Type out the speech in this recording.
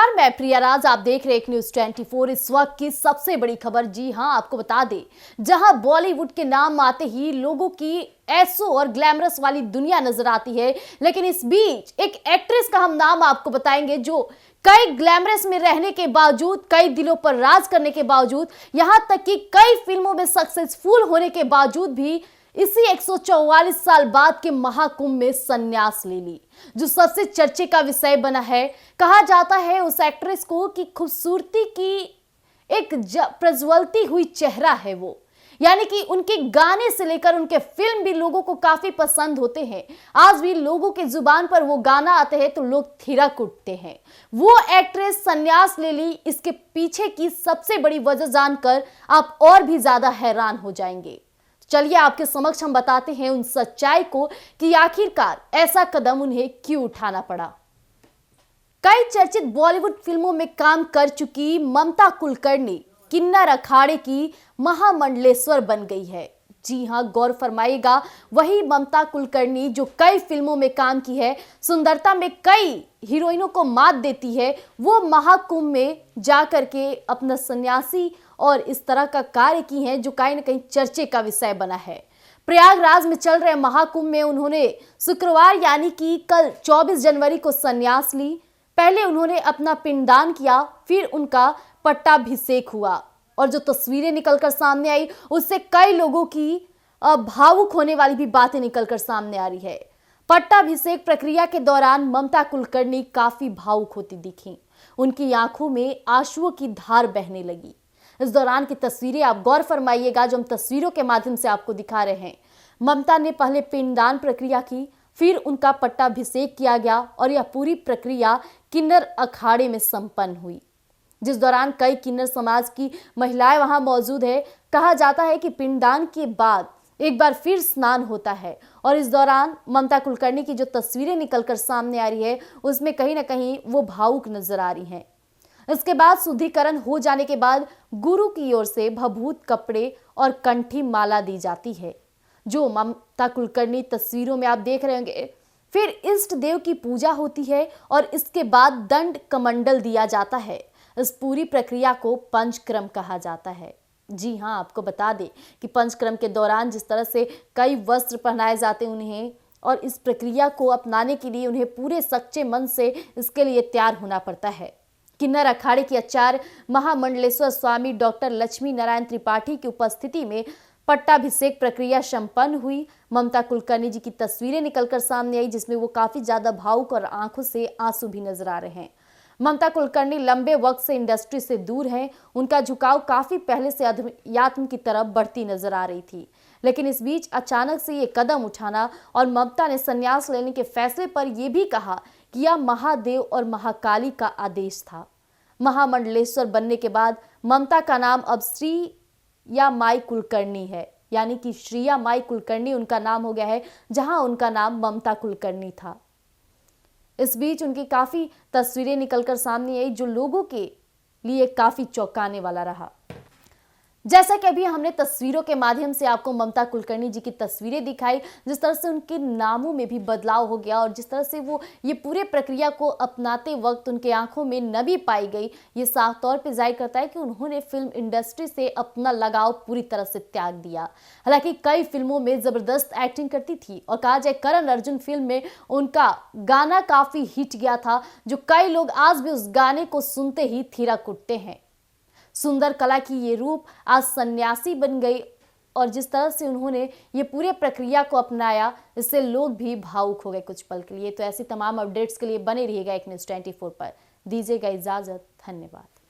नमस्कार, मैं प्रिया राज। आप देख रहे हैं एक न्यूज 24। इस वक्त की सबसे बड़ी खबर, जी हां, आपको बता दें, जहां बॉलीवुड के नाम आते ही लोगों की ऐसो और ग्लैमरस वाली दुनिया नजर आती है, लेकिन इस बीच एक एक्ट्रेस का हम नाम आपको बताएंगे जो कई ग्लैमरस में रहने के बावजूद, कई दिलों पर राज करने के बावजूद, यहां तक कि कई फिल्मों में सक्सेसफुल होने के बावजूद भी इसी 144 साल बाद के महाकुंभ में संन्यास ले ली, जो सबसे चर्चे का विषय बना है। कहा जाता है उस एक्ट्रेस को कि खूबसूरती की एक प्रज्वलती हुई चेहरा है वो, यानी कि उनके गाने से लेकर उनके फिल्म भी लोगों को काफी पसंद होते हैं। आज भी लोगों के जुबान पर वो गाना आते हैं तो लोग थिरक उठते हैं। वो एक्ट्रेस संन्यास ले ली, इसके पीछे की सबसे बड़ी वजह जानकर आप और भी ज्यादा हैरान हो जाएंगे। चलिए आपके समक्ष हम बताते हैं उन सच्चाई को कि आखिरकार ऐसा कदम उन्हें क्यों उठाना पड़ा। कई चर्चित बॉलीवुड फिल्मों में काम कर चुकी ममता कुलकर्णी किन्नर अखाड़े की महामंडलेश्वर बन गई है। जी हां, गौर फरमाइएगा, वही ममता कुलकर्णी जो कई फिल्मों में काम की है, सुंदरता में कई हीरोइनों को मात देती है, वो महाकुंभ में जाकर के अपना सन्यासी और इस तरह का कार्य की है जो कहीं ना कहीं चर्चे का विषय बना है। प्रयागराज में चल रहे महाकुंभ में उन्होंने शुक्रवार यानी कि कल 24 जनवरी को संन्यास ली। पहले उन्होंने अपना पिंडदान किया, फिर उनका पट्टाभिषेक हुआ और जो तस्वीरें निकलकर सामने आई उससे कई लोगों की भावुक होने वाली भी बातें निकलकर सामने आ रही है। पट्टाभिषेक प्रक्रिया के दौरान ममता कुलकर्णी काफी भावुक होती दिखी, उनकी आंखों में आंसुओं की धार बहने लगी। इस दौरान की तस्वीरें आप गौर फरमाइएगा जो हम तस्वीरों के माध्यम से आपको दिखा रहे हैं। ममता ने पहले पिंडदान प्रक्रिया की, फिर उनका पट्टाभिषेक किया गया और यह पूरी प्रक्रिया किन्नर अखाड़े में संपन्न हुई, जिस दौरान कई किन्नर समाज की महिलाएं वहां मौजूद है। कहा जाता है कि पिंडदान के बाद एक बार फिर स्नान होता है और इस दौरान ममता कुलकर्णी की जो तस्वीरें निकलकर सामने आ रही है उसमें कहीं ना कहीं वो भावुक नजर आ रही हैं। इसके बाद शुद्धिकरण हो जाने के बाद गुरु की ओर से भभूत कपड़े और कंठी माला दी जाती है, जो ममता कुलकर्णी तस्वीरों में आप देख रहे होंगे। फिर इष्ट देव की पूजा होती है और इसके बाद दंड कमंडल दिया जाता है। इस पूरी प्रक्रिया को पंचक्रम कहा जाता है। जी हाँ, आपको बता दें कि पंचक्रम के दौरान जिस तरह से कई वस्त्र पहनाए जाते हैं उन्हें, और इस प्रक्रिया को अपनाने के लिए उन्हें पूरे सच्चे मन से इसके लिए तैयार होना पड़ता है। किन्नर अखाड़े के आचार्य महामंडलेश्वर स्वामी डॉक्टर लक्ष्मी नारायण त्रिपाठी की उपस्थिति में पट्टाभिषेक प्रक्रिया संपन्न हुई। ममता कुलकर्णी जी की तस्वीरें निकलकर सामने आई जिसमें वो काफी ज्यादा भावुक और आंखों से आंसू भी नजर आ रहे हैं। ममता कुलकर्णी लंबे वक्त से इंडस्ट्री से दूर हैं। उनका झुकाव काफी पहले से अध्यात्म की तरफ बढ़ती नजर आ रही थी, लेकिन इस बीच अचानक से ये कदम उठाना और ममता ने संन्यास लेने के फैसले पर यह भी कहा कि यह महादेव और महाकाली का आदेश था। महामंडलेश्वर बनने के बाद ममता का नाम अब श्रीया माई कुलकर्णी है, यानी कि श्रीया माई कुलकर्णी उनका नाम हो गया है, जहां उनका नाम ममता कुलकर्णी था। इस बीच उनकी काफी तस्वीरें निकलकर सामने आई जो लोगों के लिए काफी चौंकाने वाला रहा। जैसा कि अभी हमने तस्वीरों के माध्यम से आपको ममता कुलकर्णी जी की तस्वीरें दिखाई, जिस तरह से उनके नामों में भी बदलाव हो गया और जिस तरह से वो ये पूरे प्रक्रिया को अपनाते वक्त उनके आंखों में नमी पाई गई, ये साफ तौर पे जाहिर करता है कि उन्होंने फिल्म इंडस्ट्री से अपना लगाव पूरी तरह से त्याग दिया। हालांकि कई फिल्मों में जबरदस्त एक्टिंग करती थी और कहा जाए करण अर्जुन फिल्म में उनका गाना काफी हिट गया था, जो कई लोग आज भी उस गाने को सुनते ही थिरक उठते हैं। सुंदर कला की ये रूप आज सन्यासी बन गई और जिस तरह से उन्होंने ये पूरे प्रक्रिया को अपनाया, इससे लोग भी भावुक हो गए कुछ पल के लिए। तो ऐसी तमाम अपडेट्स के लिए बने रहिएगा एक न्यूज़ 24 पर। दीजिएगा इजाजत, धन्यवाद।